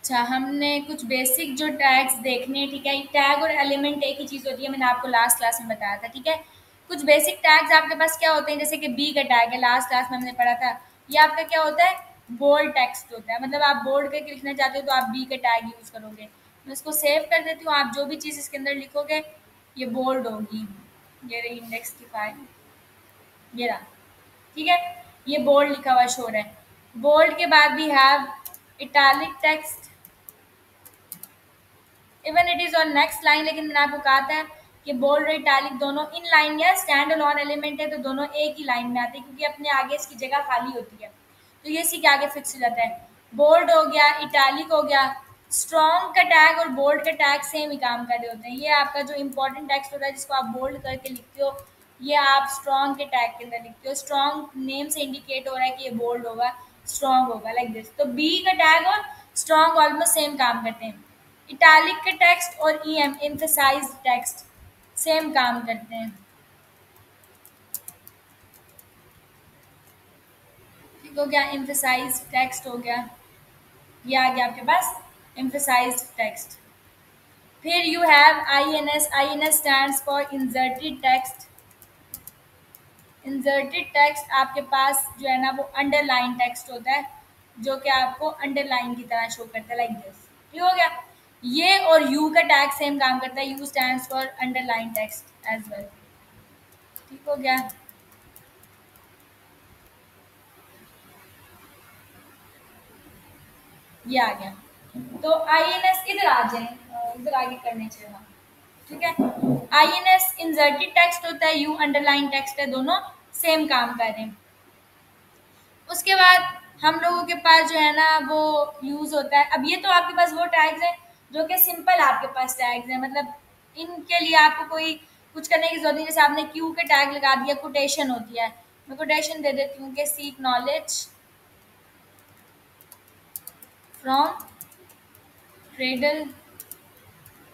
अच्छा, हमने कुछ बेसिक जो टैग्स देखने हैं, ठीक है? टैग और एलिमेंट एक ही चीज़ होती है, मैंने आपको लास्ट क्लास में बताया था, ठीक है? कुछ बेसिक टैग्स आपके पास क्या होते हैं, जैसे कि बी का टैग है, लास्ट क्लास में हमने पढ़ा था। ये आपका क्या होता है? बोल्ड टेक्स्ट होता है, मतलब आप बोल्ड करके लिखना चाहते हो तो आप बी का टैग यूज़ करोगे। मैं इसको सेव कर देती हूँ, आप जो भी चीज़ इसके अंदर लिखोगे ये बोल्ड होगी। ये रही इंडेक्स की फाइल, ये रहा, ठीक है? ये बोल्ड लिखा हुआ शो रहा है। बोल्ड के बाद भी have italic text, even it is on next line, लेकिन मैंने आपको कहा था कि बोल्ड और इटैलिक दोनों इन लाइन या स्टैंड अलोन एलिमेंट है, तो दोनों एक ही लाइन में आते हैं क्योंकि अपने आगे इसकी जगह खाली होती है, तो ये इसी के आगे फिक्स हो जाता है। बोल्ड हो गया, इटैलिक हो गया। स्ट्रॉन्ग का टैग और बोल्ड का टैग सेम ही काम कर रहे होते हैं। ये आपका जो इंपॉर्टेंट टेक्स्ट होता है जिसको आप बोल्ड करके लिखते हो, ये आप स्ट्रॉन्ग के टैग के अंदर लिखते हो। स्ट्रॉन्ग नेम से इंडिकेट हो रहा है कि ये बोल्ड होगा, स्ट्रॉन्ग होगा, लाइक दिस। तो बी का टैग और स्ट्रॉन्ग ऑलमोस्ट सेम काम करते हैं। इटैलिक के टेक्स्ट और ईएम एम्फसाइज्ड टेक्स्ट सेम काम करते हैं। ठीक हो गया, एम्फसाइज्ड टेक्स्ट हो गया, ये आ गया आपके पास एम्फसाइज्ड टेक्स्ट। फिर you have INS, INS stands for inserted text. Inserted text आपके पास जो है ना वो अंडरलाइन टेक्स्ट होता है, जो कि आपको अंडरलाइन की तरह शो करता है, लाइक दिस। ठीक हो गया। ये और यू का टैग सेम काम करता है, U stands for underline text as well. ठीक हो गया। ये आ गया, तो आईएनएस इधर आ जाए, इधर आगे करने चाहिए हम। ठीक है, आईएनएस इंसर्टेड टेक्स्ट होता है, यू अंडरलाइन टेक्स्ट है, दोनों सेम काम कर रहे हैं। उसके बाद हम लोगों के पास जो है ना वो यूज होता है। अब ये तो आपके पास वो टैग्स हैं जो कि सिंपल आपके पास टैग्स हैं, मतलब इनके लिए आपको कोई कुछ करने की जरूरत नहीं। जैसे आपने क्यू के टैग लगा दिया, कोटेशन होती है, मैं कोटेशन दे देती हूँ कि seek knowledge from cradle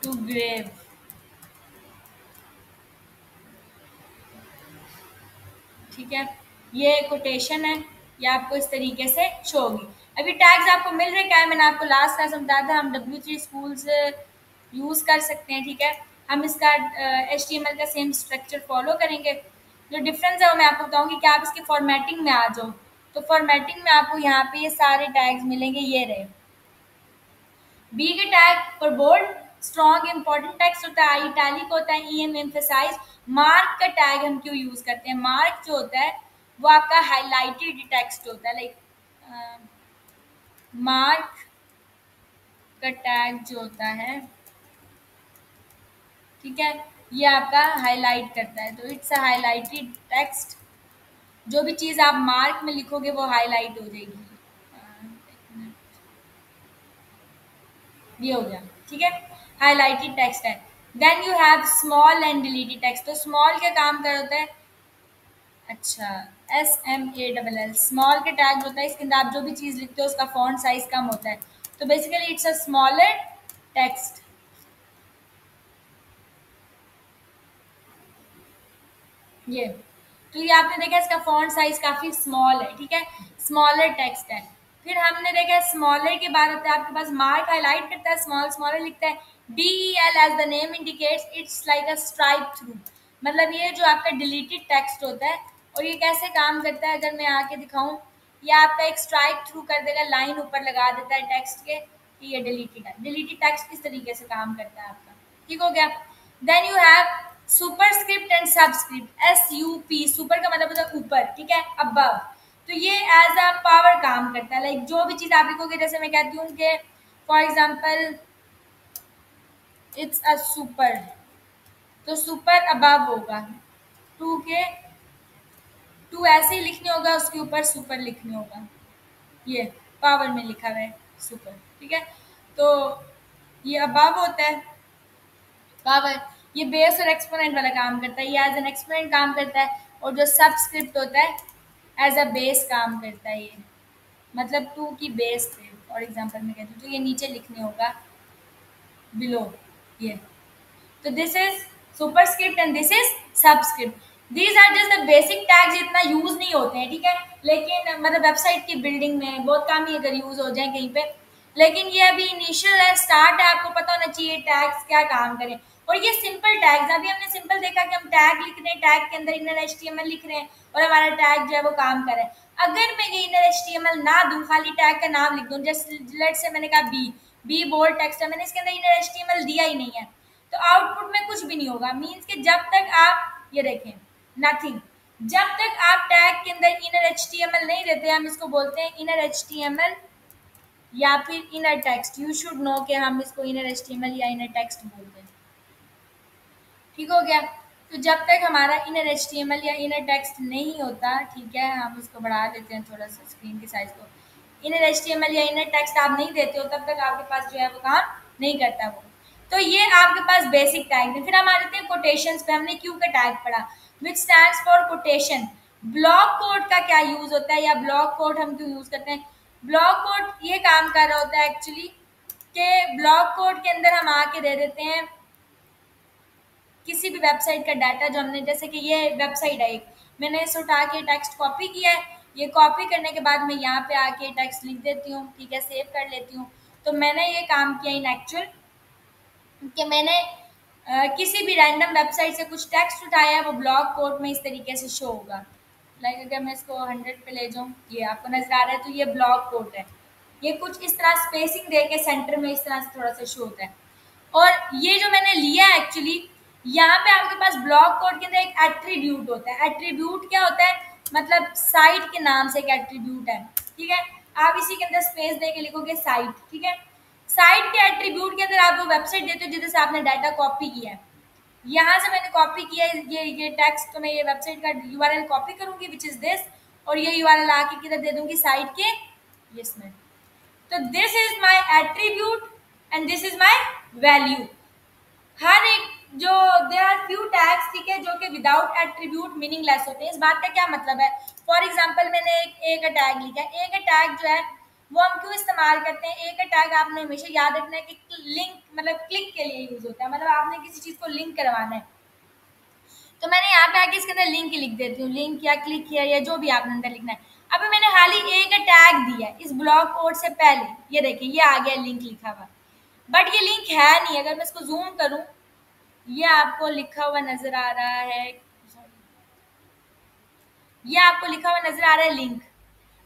to grave. ठीक है, ये कोटेशन है, ये आपको इस तरीके से शो होगी। अभी टैग्स आपको मिल रहे क्या है, मैंने आपको लास्ट क्लास में बताया था, हम W3 स्कूल्स यूज़ कर सकते हैं। ठीक है, हम इसका HTML का सेम स्ट्रक्चर फॉलो करेंगे। जो डिफरेंस है वो मैं आपको बताऊंगी कि आप इसकी फॉर्मेटिंग में आ जाओ, तो फॉर्मेटिंग में आपको यहाँ पे ये सारे टैग्स मिलेंगे, ये रहे। बी के टैग पर बोल्ड, स्ट्रॉन्ग इंपॉर्टेंट टेक्स्ट होता है, इटैलिक होता है, ईएम एम्फसाइज। मार्क का टैग हम क्यों यूज करते हैं? मार्क जो होता है वो आपका हाईलाइटेड टेक्स्ट होता है, लाइक मार्क का टैग जो होता है, ठीक है, ये आपका हाईलाइट करता है, तो इट्स अ हाईलाइटेड टेक्स्ट। जो भी चीज़ आप मार्क में लिखोगे वो हाईलाइट हो जाएगी। ये हो गया, ठीक है, हाईलाइटेड टेक्स्ट है। Then you have small and deleted text. तो स्मॉल क्या काम कर होता है? अच्छा, SMALL स्मॉल के टैग होता है, इसके अंदर आप जो भी चीज़ लिखते हो उसका फॉन्ट साइज कम होता है, तो basically it's a smaller text. ये तो ये आपने देखा इसका फॉन्ट साइज काफी स्मॉल है, ठीक है, स्मॉलर टेक्स्ट है। फिर हमने देखा स्मॉलर के बाद होता है आपके पास मार्क, हाईलाइट करता है, स्मॉल स्मॉलर लिखता है। DEL as the name indicates, it's like a strike through, मतलब ये जो आपका डिलीटेड टेक्स्ट होता है। और ये कैसे काम करता है अगर मैं आके दिखाऊं, ये आपका एक स्ट्राइक थ्रू कर देगा, लाइन ऊपर लगा देता है टेक्स्ट के कि ये डिलीटेड है। डिलीटेड टेक्स्ट इस तरीके से काम करता है आपका। ठीक हो गया। Then you have superscript and subscript. SUP, super का मतलब होता है ऊपर, ठीक है, अबव। तो ये एज अ पावर काम करता है, लाइक जो भी चीज आप लिखोगे, जैसे मैं कहती हूँ कि for example it's a super, तो सुपर अबव होगा, टू के टू ऐसे ही लिखने होगा, उसके ऊपर सुपर लिखने होगा। ये पावर में लिखा हुआ है सुपर, ठीक है, तो ये अबव होता है पावर। ये बेस और एक्सपोनेंट वाला काम करता है, ये एज एन एक्सपोनेंट काम करता है। और जो सबस्क्रिप्ट होता है एज अ बेस काम करता है, ये मतलब टू की बेस पे। फॉर एग्जांपल मैं कहती हूँ तो ये नीचे लिखने होगा बिलो, ये। तो this is superscript and this is subscript. These are just the basic tags, इतना यूज नहीं होते हैं, ठीक है, लेकिन मतलब वेबसाइट की बिल्डिंग में बहुत काम ही अगर यूज हो जाए कहीं पे। लेकिन ये अभी इनिशियल है, स्टार्ट है, आपको पता होना चाहिए टैग्स क्या काम करें। और ये सिंपल टैग्स, अभी हमने सिंपल देखा कि हम टैग लिख रहे हैं, टैग के अंदर इनर एचटीएमएल लिख रहे हैं और हमारा टैग जो है वो काम कर रहा है। अगर मैं ये इनर एचटीएमएल ना दूं, खाली टैग का नाम लिख दूं, जैसे लेट से मैंने कहा बी बोल्ड टेक्स्ट है, मैंने इसके अंदर इनर एचटीएमएल दिया ही नहीं है, तो आउटपुट में कुछ भी नहीं होगा। मीन्स कि जब तक आप ये देखें नथिंग, जब तक आप टैग के अंदर इनर एचटीएमएल नहीं देते, हम इसको बोलते हैं इनर एचटीएमएल या फिर inner text. You should know कि हम इसको इनर एचटीएमएल या इनर टेक्स्ट बोलते हैं। ठीक हो गया। तो जब तक हमारा इनर एचटीएमएल या इनर टेक्स्ट नहीं होता, ठीक है, हम इसको बढ़ा देते हैं थोड़ा सा स्क्रीन के साइज को, इनर एचटीएमएल या इनर टेक्स्ट आप नहीं देते हो, तब तक आपके पास जो है वो काम नहीं करता वो। तो ये आपके पास बेसिक टैग है। फिर हम आ जाते हैं कोटेशंस पे। हमने क्यू का टैग पढ़ा, विच stands for quotation. Block code का क्या यूज होता है या ब्लॉक कोड हम क्यों यूज करते हैं? ब्लॉक कोड ये काम कर रहा होता है एक्चुअली कि ब्लॉक कोड के अंदर हम आके दे देते हैं किसी भी वेबसाइट का डाटा जो हमने, जैसे कि ये वेबसाइट है एक, मैंने इसे उठा के टेक्स्ट कॉपी किया है, ये कॉपी करने के बाद मैं यहाँ पे आके टेक्स्ट लिख देती हूँ, ठीक है, सेव कर लेती हूँ। तो मैंने ये काम किया इन एक्चुअल कि मैंने किसी भी रैंडम वेबसाइट से कुछ टेक्स्ट उठाया है, वो ब्लॉक कोड में इस तरीके से शो होगा। लाइक अगर मैं इसको 100 पे ले जाऊँ, ये आपको नजर आ रहा है, तो ये ब्लॉक कोड है। ये कुछ इस तरह स्पेसिंग दे के सेंटर में इस तरह से थोड़ा सा शो होता है। और ये जो मैंने लिया है एक्चुअली, यहाँ पे आपके पास ब्लॉक कोड के अंदर एक एट्रीब्यूट होता है। एट्रीब्यूट क्या होता है? मतलब साइट के नाम से एक एट्रीब्यूट है, ठीक है। आप इसी के अंदर स्पेस दे के लिखोगे साइट, ठीक है। साइट के एट्रीब्यूट के अंदर आप वो वेबसाइट देते हो जिधर से आपने डाटा कॉपी किया है। यहाँ से मैंने कॉपी किया है ये टेक्स्ट, तो मैं ये वेबसाइट का यूआरएल कॉपी करूंगी विच इज दिस, और ये यूआरएल आके किधर दे दूंगी? साइट के इसमें। तो this is my attribute and this is my value. हर एक जो देयर आर फ्यू टैग्स, ठीक है, जो कि विदाउट एट्रीब्यूट मीनिंगलेस होते हैं। इस बात का क्या मतलब है? फॉर एग्जांपल मैंने एक ए का टैग लिखा है। ए का टैग जो है वो हम क्यों इस्तेमाल करते हैं? ए का टैग आपने हमेशा याद रखना है कि लिंक मतलब क्लिक के लिए यूज होता है, मतलब आपने किसी चीज को लिंक करवाना है। तो मैंने यहाँ पे आके इसके अंदर लिंक ही लिख देती हूँ, लिंक या क्लिक किया या जो भी आपने अंदर लिखना है। अभी मैंने हाल ही ए का टैग दिया है इस ब्लॉक कोड से पहले, ये देखिए ये आ गया लिंक लिखा हुआ, बट ये लिंक है नहीं। अगर मैं इसको जूम करूं, ये आपको लिखा हुआ नजर आ रहा है, ये आपको लिखा हुआ नजर आ रहा है, लिंक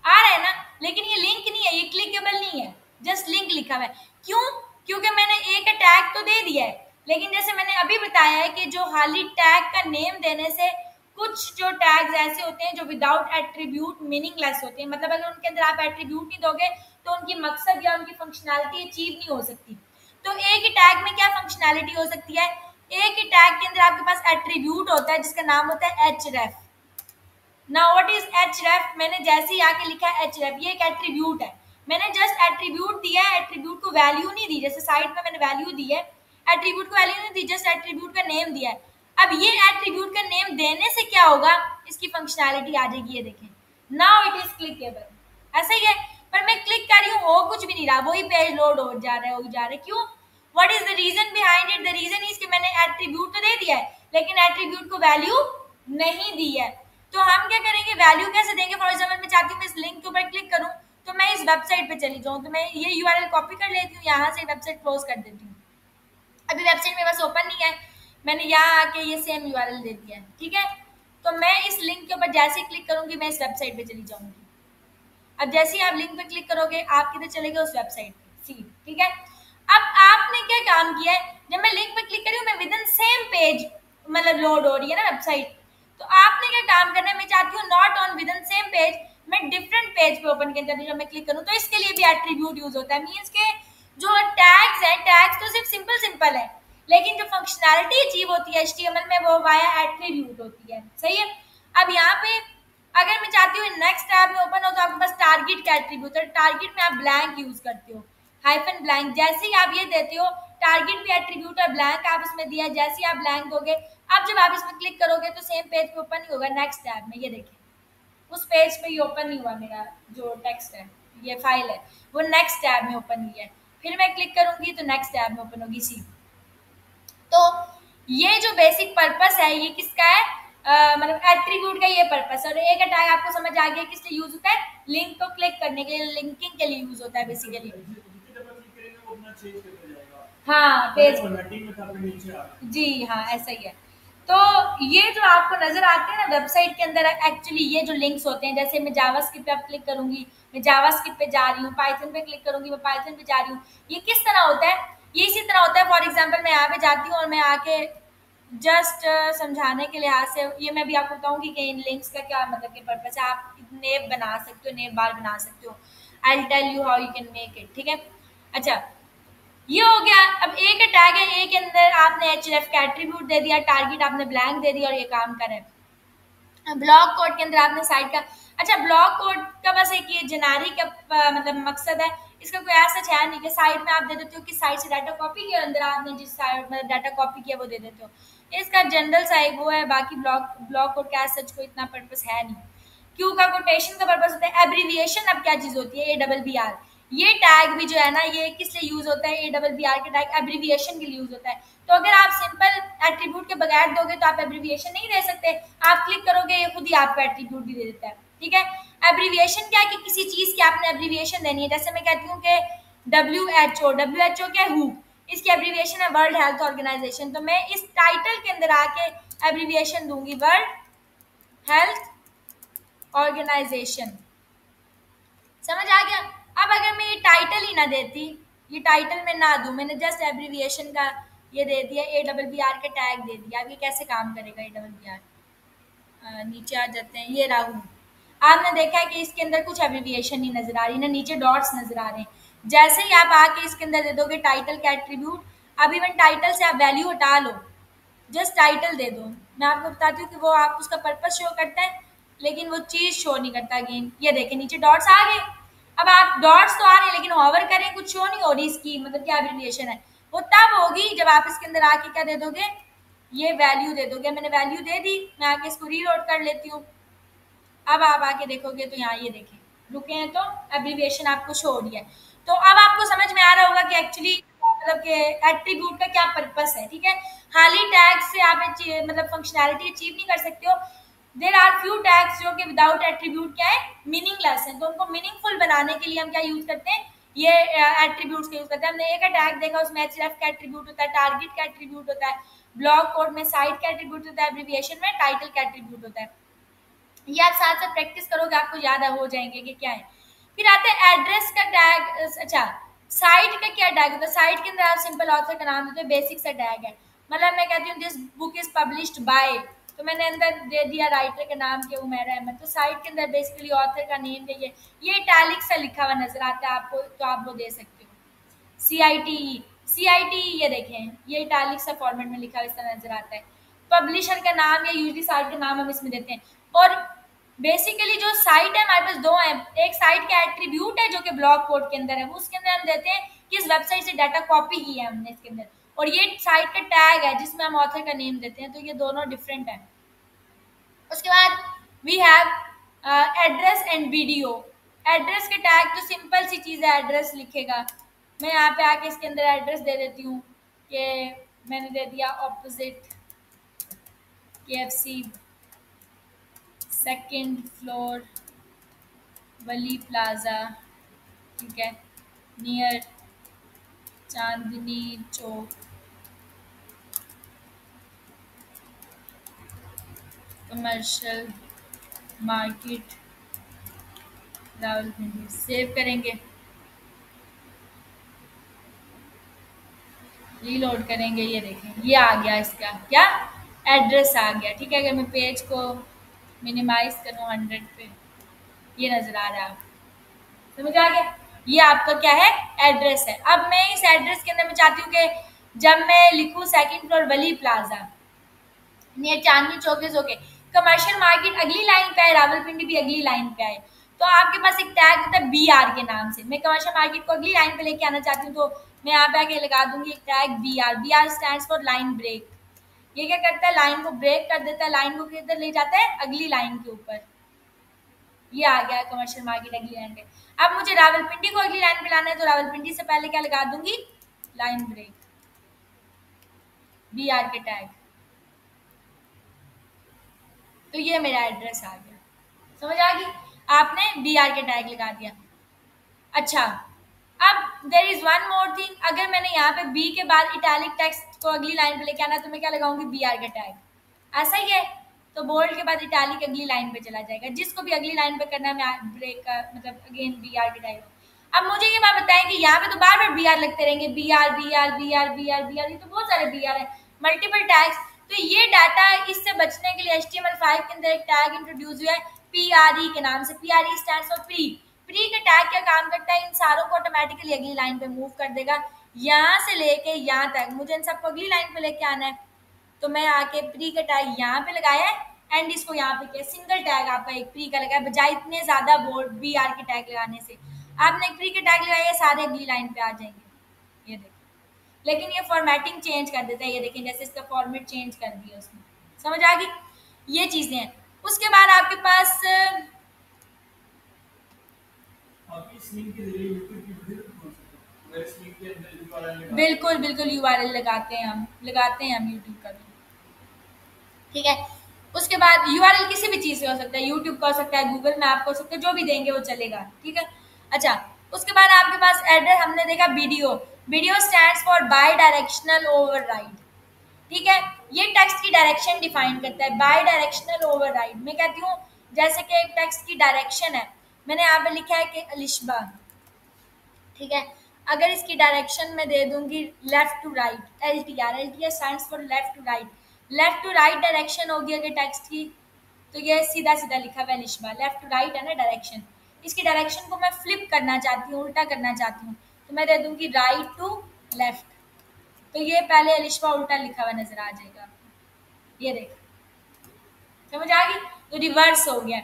आ रहा है ना, लेकिन ये लिंक नहीं है, ये क्लिकेबल नहीं है, जस्ट लिंक लिखा हुआ है। क्यों? क्योंकि मैंने ए का टैग तो दे दिया है, लेकिन जैसे मैंने अभी बताया है कि जो हाली टैग का नेम देने से कुछ जो टैग्स ऐसे होते हैं जो विदाउट एट्रीब्यूट मीनिंगलेस होते हैं, मतलब अगर उनके अंदर आप एट्रीब्यूट नहीं दोगे तो उनकी मकसद या उनकी फंक्शनैलिटी अचीव नहीं हो सकती। तो ए के टैग में क्या फंक्शनैलिटी हो सकती है? ए के टैग के अंदर आपके पास एट्रीब्यूट होता है जिसका नाम होता है href। Now what is href? मैंने जैसे ही आके लिखा है href, ये एक एट्रीब्यूट है, मैंने जस्ट एट्रीब्यूट दिया है, एट्रीब्यूट को वैल्यू नहीं दी, जैसे साइड में मैंने वैल्यू दी है, एट्रीब्यूट को वैल्यू नहीं दी, जस्ट एट्रीब्यूट का नेम दिया है। अब ये एट्रीब्यूट का नेम देने से क्या होगा? इसकी फंक्शनैलिटी आ जाएगी, ये देखें, नाउ इट इज क्लिकेबल। ऐसा ही है, पर मैं क्लिक कर रही हूँ, हो कुछ भी नहीं रहा, वही पेज लोड हो जा रहा है, हो जा रहा है। क्यों? What is the reason behind it? The reason is कि मैंने एट्रीब्यूट तो दे दिया है, लेकिन एट्रीब्यूट को वैल्यू नहीं दी है। तो हम क्या करेंगे? वैल्यू कैसे देंगे? फॉर एग्जाम्पल मैं चाहती हूँ मैं इस लिंक के ऊपर क्लिक करूँ, तो मैं इस वेबसाइट पे चली जाऊँ, तो मैं ये यूआरएल कॉपी कर लेती हूँ, यहाँ से वेबसाइट क्लोज कर देती हूँ। अभी वेबसाइट मेरे पास ओपन नहीं है, मैंने यहाँ आके ये सेम यूआरएल दे दिया है, ठीक है। तो मैं इस लिंक के ऊपर जैसे ही क्लिक करूंगी मैं इस वेबसाइट पे चली जाऊंगी। अब जैसे ही आप लिंक पे क्लिक करोगे आप किधर चले गए? उस वेबसाइट पे, सी, ठीक है। अब आपने क्या काम किया है? जब मैं लिंक पे क्लिक करी हूँ मैं विद इन सेम पेज मतलब लोड हो रही है ना वेबसाइट, तो आपने क्या काम करना है? मैं चाहती हूँ not on with in same page, मैं डिफरेंट पेज पे ओपन करती हूँ जब मैं क्लिक करूँ, तो इसके लिए भी एट्रीब्यूट यूज होता है। मीन्स के जो टैग्स है, टैग्स तो सिर्फ सिंपल है, लेकिन जो फंक्शनैलिटी अचीव होती है एचटीएमएल में वो वाया एट्रीब्यूट होती है, सही है। अब यहाँ पे अगर मैं चाहती हूँ नेक्स्ट टैब में ओपन हो तो आपके पास टारगेट का एट्रीब्यूट है, टारगेट में आप ब्लैंक यूज करते हो, हाइफन ब्लैंक, जैसे ही आप ये देते हो टारगेट भी एट्रीब्यूट है, ब्लैंक आप इसमें दिया, जैसे ही आप ब्लैंक दोगे, अब जब आप इसमें क्लिक करोगे तो सेम पेज पे ओपन ही होगा नेक्स्ट टैब में, ये देखिए उस पेज पे ही ओपन नहीं हुआ मेरा जो टेक्स्ट है, ये फाइल है, वो नेक्स्ट टैब में ओपन हुई है, फिर मैं क्लिक करूंगी तो नेक्स्ट टैब में ओपन होगी, सी। तो ये जो बेसिक पर्पस है ये किसका है? मतलब एट्रीब्यूट का ये पर्पस है। और एक टैग आपको समझ आ गया किस लिए यूज होता है? लिंक को क्लिक करने के लिए, लिंकिंग के लिए यूज होता है बेसिकली। हाँ पेज जी हाँ ऐसा ही है। तो ये जो आपको नजर आते हैं ना वेबसाइट के अंदर, एक्चुअली ये जो लिंक्स होते हैं, जैसे मैं जावास्क्रिप्ट पे अब क्लिक करूंगी, मैं जावास्क्रिप्ट पे जा रही हूँ, पाइथन पे क्लिक करूंगी, मैं पाइथन पे जा रही हूँ। ये किस तरह होता है? ये इसी तरह होता है, फॉर एग्जाम्पल मैं यहाँ पे जाती हूँ और मैं आके जस्ट समझाने के लिहाज से ये मैं भी आपको बताऊंगी कि इन लिंक्स का क्या मतलब कि पर्पस है। आप नेव बना सकते हो, नेव बार बना सकते हो। I tell you how you can make it, ठीक है। अच्छा, ये हो गया। अब ए का टैग है, ए के अंदर आपने href का एट्रीब्यूट दे दिया, टारगेट आपने ब्लैंक दे दिया और ये काम कर रहा है। ब्लॉक कोड के अंदर आपने साइट का, अच्छा ब्लॉक कोड का बस एक ये जेनेरिक मतलब मकसद है, इसका कोई ऐसा है नहीं कि साइट में आप दे देते हो कि साइट से डाटा कॉपी किया, अंदर आपने जिस साइट में डाटा कॉपी किया वो दे देते हो। इसका जनरल सा एक वो है, बाकी ब्लॉक ब्लॉक कोड का सच कोई इतना पर्पस है नहीं। क्यू का कोटेशन का पर्पस होता है। एब्रीविएशन अब क्या चीज होती है? AWBR। ये टैग भी जो है ना, ये किस लिए यूज होता है? AWBR के टैग एब्रीविएशन के लिए यूज होता है। तो अगर आप सिंपल एट्रीब्यूट के बगैर दोगे तो आप एब्रीविएशन नहीं दे सकते। आप क्लिक करोगे ये खुद ही आपको एट्रीब्यूट भी दे देता है, ठीक है। एब्रीविएशन क्या है कि किसी चीज की आपने एब्रीविएशन देनी है। जैसे मैं कहती हूँ कि WHO क्या है? हु। इसकी एब्रीविएशन है वर्ल्ड हेल्थ ऑर्गेनाइजेशन। तो मैं इस टाइटल के अंदर आके एब्रीविएशन दूंगी वर्ल्ड हेल्थ ऑर्गेनाइजेशन। समझ आ गया? अब अगर मैं ये टाइटल ही ना देती, ये टाइटल में ना दूं, मैंने जस्ट एब्रीविएशन का ये दे दिया, AWBR का टैग दे दिया, अब ये कैसे काम करेगा AWBR? नीचे आ जाते हैं, ये राहु। आपने देखा है कि इसके अंदर कुछ एब्रीविएशन नहीं नजर आ रही ना, नीचे डॉट्स नजर आ रहे हैं। जैसे ही आप आके इसके अंदर दे दोगे टाइटल का एट्रीब्यूट, अब इवन टाइटल से आप वैल्यू हटा लो, जस्ट टाइटल दे दो। मैं आपको बताती हूँ कि वो आप उसका पर्पस शो करता है, लेकिन वो चीज शो नहीं करता। अगेन ये देखें नीचे डॉट्स आ गए। अब आप डॉट्स तो आ रहे हैं लेकिन होवर करें कुछ शो नहीं हो रही इसकी, मतलब क्या एब्रीविएशन है? वो तब होगी जब आप इसके अंदर आके क्या दे दोगे, ये वैल्यू दे दोगे। मैंने वैल्यू दे दी, मैं आके इसको रीलोड कर लेती हूँ। अब आप आके देखोगे तो यहाँ ये देखें, रुके हैं तो एब्रीविएशन आपको शो हो रही है। तो अब आपको समझ में आ रहा होगा कि एक्चुअली मतलब कि एट्रीब्यूट का क्या पर्पस है, ठीक है। हाल ही टैग से आप मतलब फंक्शनैलिटी अचीव नहीं कर सकते हो। देर आर फ्यू टैग्स जो कि विदाउट एट्रीब्यूट क्या है, मीनिंगलेस है। तो उनको मीनिंगफुल बनाने के लिए हम क्या यूज करते हैं, ये एट्रीब्यूट्स का यूज करते हैं। हमने एक टैग देखा, उसमें href का एट्रीब्यूट होता है, टारगेट का एट्रीब्यूट होता है, ब्लॉक कोड में साइट का एट्रीब्यूट होता है, एब्रीविएशन में टाइटल का एट्रीब्यूट होता है। ये आप साथ साथ प्रैक्टिस करोगे आपको याद हो जाएंगे कि क्या है। फिर आते हैं एड्रेस का टैग। अच्छा, साइट का क्या टैग होता है? साइट के अंदर आप सिंपल ऑथर का नाम देते हो, बेसिक सा टैग है। मतलब मैं कहती हूँ this book is published by, तो मैंने अंदर दे दिया राइटर का नाम के उमेर अहमद। तो साइट के अंदर बेसिकली ऑथर का नेम है, ये इटैलिक सा लिखा हुआ नजर आता है आपको, तो आप वो दे सकते हो। CITE ये देखें, ये इटैलिक सा फॉर्मेट में लिखा हुआ इस तरह नजर आता है। पब्लिशर का नाम या यूजली साइट का नाम हम इसमें देते हैं। और बेसिकली जो साइट है हमारे पास दो है, एक साइट का एट्रीब्यूट है जो कि ब्लॉक कोड के अंदर है, उसके अंदर हम देते हैं किस वेबसाइट से डाटा कॉपी की है हमने इसके अंदर, और ये साइट का टैग है जिसमें हम ऑथर का नेम देते हैं। तो ये दोनों डिफरेंट है। उसके बाद we have address and video. Address के टैग जो सिंपल सी चीज़ है, एड्रेस लिखेगा। मैं यहाँ पे आके इसके अंदर एड्रेस दे देती हूँ कि मैंने दे दिया ऑपोजिट KFC, सेकेंड फ्लोर, वली प्लाजा, ठीक है, near Chandni Chowk, commercial market, Rawalpindi. Save करेंगे, रीलोड करेंगे, ये देखें ये आ गया, इसका क्या एड्रेस आ गया, ठीक है। अगर मैं पेज को मिनिमाइज करूँ 100 पे, ये नजर आ रहा है आपको, समझ आ गया? ये आपका क्या है, एड्रेस है। अब मैं इस एड्रेस के अंदर मैं चाहती हूँ कि जब मैं लिखूँ second floor Wali plaza near Chandni Chowk is okay, commercial market अगली लाइन पे है, रावलपिंडी भी अगली लाइन पे है, तो आपके पास एक टैग होता है BR के नाम से। मैं कमर्शियल मार्केट को अगली लाइन पे लेके आना चाहती हूँ, तो मैं यहाँ पे आके लगा दूंगी एक tag BR stands for line break. ये क्या करता है, लाइन को ब्रेक कर देता है, लाइन को किधर ले जाता है, अगली लाइन के ऊपर। ये आ गया कमर्शियल मार्केट अगली लाइन पे। अब मुझे रावलपिंडी को अगली लाइन पे लाना है, तो रावलपिंडी से पहले क्या लगा दूंगी, लाइन ब्रेक, BR के टैग। तो ये मेरा एड्रेस आ गया, समझ आ गई? आपने BR के टैग लगा दिया। अच्छा, अब there is one more thing, अगर मैंने यहाँ पे बी के बाद इटैलिक टेक्स्ट को अगली लाइन पे लेके आना तो मैं क्या लगाऊंगी, बी आर का टैग, ऐसा ही है। तो बोल्ड के बाद इटैलिक अगली लाइन पे चला जाएगा, जिसको भी अगली लाइन पे करना है मैं ब्रेक का मतलब अगेन बी आर के टैग। अब मुझे ये बात बताएं कि यहाँ पे तो बार बार बी आर लगते रहेंगे, B R B R B R B R B R, ये तो बहुत सारे बी आर है, मल्टीपल टैग्स। तो ये डाटा इससे बचने के लिए HTML5 के अंदर एक टैग इंट्रोड्यूस हुआ है PRE के नाम से। PRE stands for pre. Pre का टैग क्या काम करता है, इन सारों को ऑटोमेटिकली अगली लाइन पे मूव कर देगा, यहाँ से लेके यहाँ तक मुझे इन सबको अगली लाइन पे लेके आना है, तो मैं आके प्री का टैग यहाँ पे लगाया है एंड इसको यहाँ पे किया, सिंगल टैग आपका एक प्री का लगाया, बजाय इतने ज्यादा बोर्ड बी आर के टैग लगाने से। आपने एक प्री के टैग लगाया, सारे अगली लाइन पे आ जाएंगे, ये देखिए। लेकिन ये फॉर्मेटिंग चेंज कर देता है, ये देखें जैसे इसका फॉर्मेट चेंज कर दिया उसने, समझ आ गई, ये चीजें हैं। उसके बाद आपके पास बिल्कुल बिल्कुल URL लगाते हैं हम यूट्यूब का भी, ठीक है। उसके बाद URL किसी भी चीज से हो सकता है, यूट्यूब का हो सकता है, गूगल मैप का हो सकता है, जो भी देंगे वो चलेगा, ठीक है। अच्छा, उसके बाद आपके पास एड्रेस हमने देखा video. Video stands for by directional override, ठीक है। ये टेक्स्ट की डायरेक्शन डिफाइन करता है, बाई डायरेक्शनल ओवरराइड। मैं कहती हूँ जैसे कि एक टेक्स्ट की डायरेक्शन है, मैंने यहाँ पे लिखा है कि अलिशबा, ठीक है। अगर इसकी डायरेक्शन में दे दूंगी left to right, LTR stands for left to right, left to right direction होगी अगर टेक्स्ट की, तो ये सीधा सीधा लिखा हुआ है लिशबा, लेफ्ट टू राइट है ना डायरेक्शन। इसकी डायरेक्शन को मैं फ्लिप करना चाहती हूँ, उल्टा करना चाहती हूँ, तो मैं दे दूंगी राइट टू लेफ्ट, तो ये पहले अलिशबा उल्टा लिखा हुआ नजर आ जाएगा आपको, ये देख, समझ आ गई, तो रिवर्स हो गया।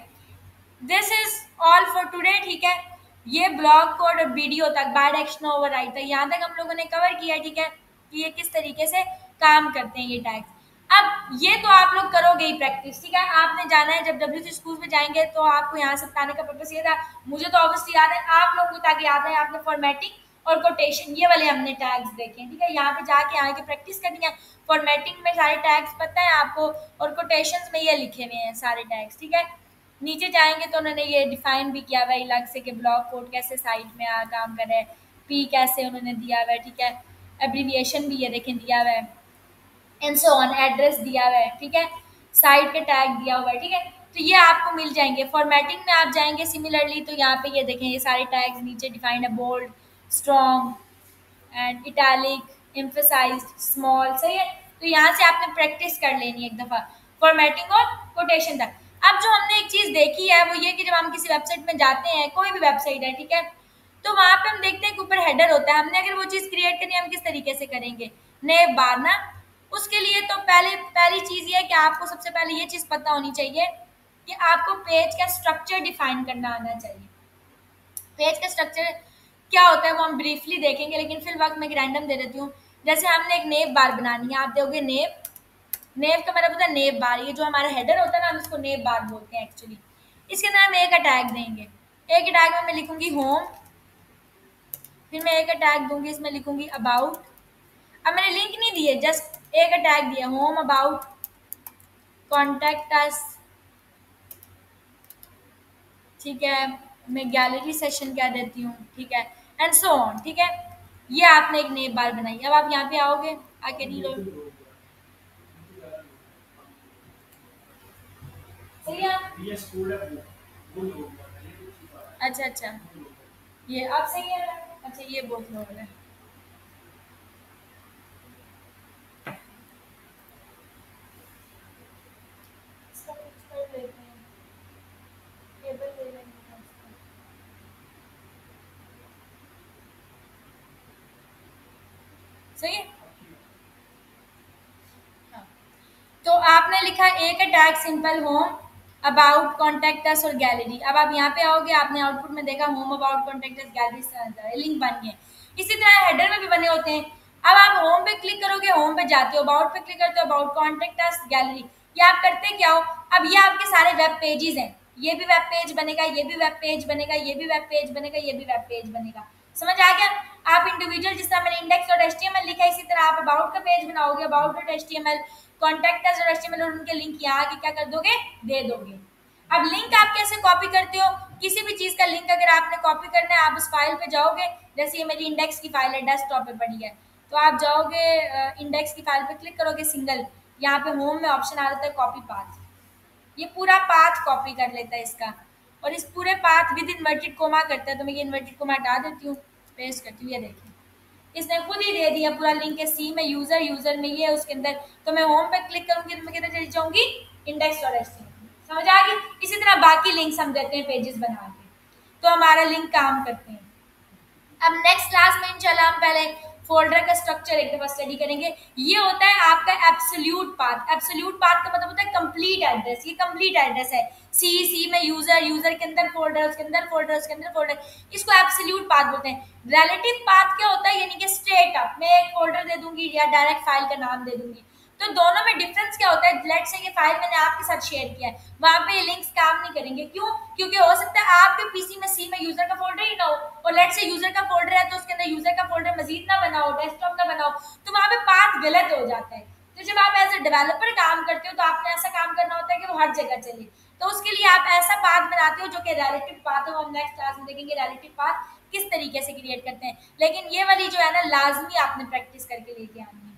This is all for today, ठीक है। ये ब्लॉग कोड और वीडियो तक बाय डायरेक्शनल ओवरराइड तक यहाँ तक हम लोगों ने कवर किया, ठीक है, कि ये किस तरीके से काम करते हैं ये टैग्स। अब ये तो आप लोग करोगे ही प्रैक्टिस, ठीक है। आपने जाना है जब WC स्कूल में जाएंगे तो आपको यहाँ से बताने का पर्पस ये था, मुझे तो ऑब्वियसली याद है, आप लोगों को ताकि याद है, आपने फॉर्मेटिंग और कोटेशन ये वाले हमने टैग्स देखे हैं, ठीक है। यहाँ पे जाके आगे प्रैक्टिस करनी है, फॉर्मेटिंग में सारे टैग्स पता है आपको, और कोटेशंस में ये लिखे हुए हैं सारे टैग्स, ठीक है। नीचे जाएंगे तो उन्होंने ये डिफाइन भी किया हुआ है अलग से कि ब्लॉक कोड कैसे साइड में काम करे, पी कैसे उन्होंने दिया हुआ है, ठीक है। एब्रीविएशन भी ये देखें दिया हुआ है, एंड सो ऑन, एड्रेस दिया हुआ है, ठीक है, साइड का टैग दिया हुआ है, ठीक है। तो ये आपको मिल जाएंगे। फॉर्मेटिंग में आप जाएंगे सिमिलरली, तो यहाँ पे ये देखें ये सारे टैग्स नीचे डिफाइंड है, bold, strong and italic, emphasised, small, सही है। तो यहाँ से आपने प्रैक्टिस कर लेनी है एक दफ़ा फॉर्मेटिंग और कोटेशन तक। अब जो हमने एक चीज़ देखी है वो ये कि जब हम किसी वेबसाइट में जाते हैं, कोई भी वेबसाइट है, ठीक है, तो वहाँ पे हम देखते हैं कि ऊपर हेडर होता है, हमने अगर वो चीज़ क्रिएट करनी है हम किस तरीके से करेंगे, नेव बार ना। उसके लिए तो पहली चीज़ ये है कि आपको सबसे पहले ये चीज़ पता होनी चाहिए कि आपको पेज का स्ट्रक्चर डिफाइन करना आना चाहिए। पेज का स्ट्रक्चर क्या होता है वो हम ब्रीफली देखेंगे, लेकिन फिर वक्त मैं रैंडम दे देती हूँ। जैसे हमने एक नेव बार बनानी है, आप दोगे नेव, नेव का मतलब होता है नेव बार, ये जो हमारा हेडर होता है ना हम इसको नेव बार बोलते हैं एक्चुअली। इसके अंदर हम एक टैग देंगे, एक टैग में मैं लिखूंगी होम, फिर मैं एक टैग दूंगी इसमें लिखूंगी अबाउट। अब मैंने लिंक नहीं दिए, जस्ट एक टैग दिया होम, अबाउट, कॉन्टैक्ट अस, ठीक है, मैं गैलरी सेशन क्या देती हूँ, ठीक है, एंड सो ऑन, ठीक है। ये आपने एक नेव बार बनाई। अब आप यहाँ पे आओगे, आके रीलोड, सही है। अच्छा अच्छा, ये अब सही है। अच्छा ये बहुत लो है, इसका कुछ कर लेते हैं, केबल ले लेंगे इसका। सही है, हाँ। तो आपने लिखा एक tag simple home, about, contact us और गैलरी। अब आप यहाँ पे आओगे, आपने आउटपुट में देखा home, about, contact us, gallery, link बन गए। इसी तरह हेडर में भी बने होते हैं। अब आप होम पे क्लिक करोगे, होम पे जाते हो, अबाउट पे क्लिक करते हो, अबाउट, कॉन्टैक्ट अस, गैलरी। ये आप करते क्या हो, अब ये आपके सारे वेब पेजेस हैं, ये भी वेब पेज बनेगा, ये भी वेब पेज बनेगा, ये भी वेब पेज बनेगा, ये भी वेब पेज बनेगा। समझ आ गया। आप इंडिविजुअल जिस तरह मैंने इंडेक्स डॉट एचटीएमएल लिखा है, इसी तरह आप अबाउट का पेज बनाओगे, about dot HTML, contact us dot HTML और उनके लिंक यहाँ आके क्या कर दोगे, दे दोगे। अब लिंक आप कैसे कॉपी करते हो किसी भी चीज़ का लिंक अगर आपने कॉपी करना है, आप उस फाइल पे जाओगे, जैसे ये मेरी इंडेक्स की फाइल है, डेस्कटॉप पे पड़ी है, तो आप जाओगे इंडेक्स की फाइल पे क्लिक करोगे सिंगल, यहाँ पे होम में ऑप्शन आ जाता है कॉपी पाथ, ये पूरा पाथ कॉपी कर लेता है इसका, और इस पूरे पाथ विद इन्वर्टेड कोमा करता है। तो मैं ये इन्वर्टेड कोमा हटा देती हूँ, पेस्ट करती हूँ, ये देखिए इसने खुद ही दे दिया पूरा लिंक है, सी में यूजर, यूजर में ये है उसके अंदर, तो मैं होम पे क्लिक करूंगी तो मैं किधर चली जाऊंगी, index.html। समझ आ गई? इसी तरह बाकी लिंक्स हम देते हैं पेजेस बना के, तो हमारा लिंक काम करते हैं। अब नेक्स्ट क्लास में इंशाल्लाह हम पहले फोल्डर का स्ट्रक्चर एक दफा स्टडी करेंगे। ये होता है आपका एब्सोल्यूट पाथ। एब्सोल्यूट पाथ का मतलब होता है कंप्लीट एड्रेस। ये कंप्लीट एड्रेस है, सी में यूजर, यूजर के अंदर फोल्डर, उसके अंदर फोल्डर, उसके अंदर फोल्डर, इसको एब्सोल्यूट पाथ बोलते हैं। रिलेटिव पाथ क्या होता है, यानी कि स्ट्रेट अप मैं एक फोल्डर दे दूंगी या डायरेक्ट फाइल का नाम दे दूंगी, तो दोनों में डिफरेंस क्या होता है। लेट से ये फाइल मैंने आपके साथ शेयर किया है, वहां पे ये लिंक्स काम नहीं करेंगे, क्यों? क्योंकि हो सकता है आपके पीसी में सी में यूजर का फोल्डर ही ना हो, और लेट से यूजर का फोल्डर है तो उसके अंदर यूजर का फोल्डर मजीद ना बनाओ, डेस्कटॉप ना बनाओ, तो वहां पे पाथ गलत हो जाता है। तो जब आप एज ए डेवलपर काम करते हो तो आपने ऐसा काम करना होता है कि वो हर जगह चले, तो उसके लिए आप ऐसा पाथ बनाते हो जो कि रिलेटिव पाथ हो। हम नेक्स्ट क्लास में देखेंगे रिलेटिव पाथ किस तरीके से क्रिएट करते हैं, लेकिन ये वाली जो है ना लाजमी आपने प्रैक्टिस करके लेके आनी है।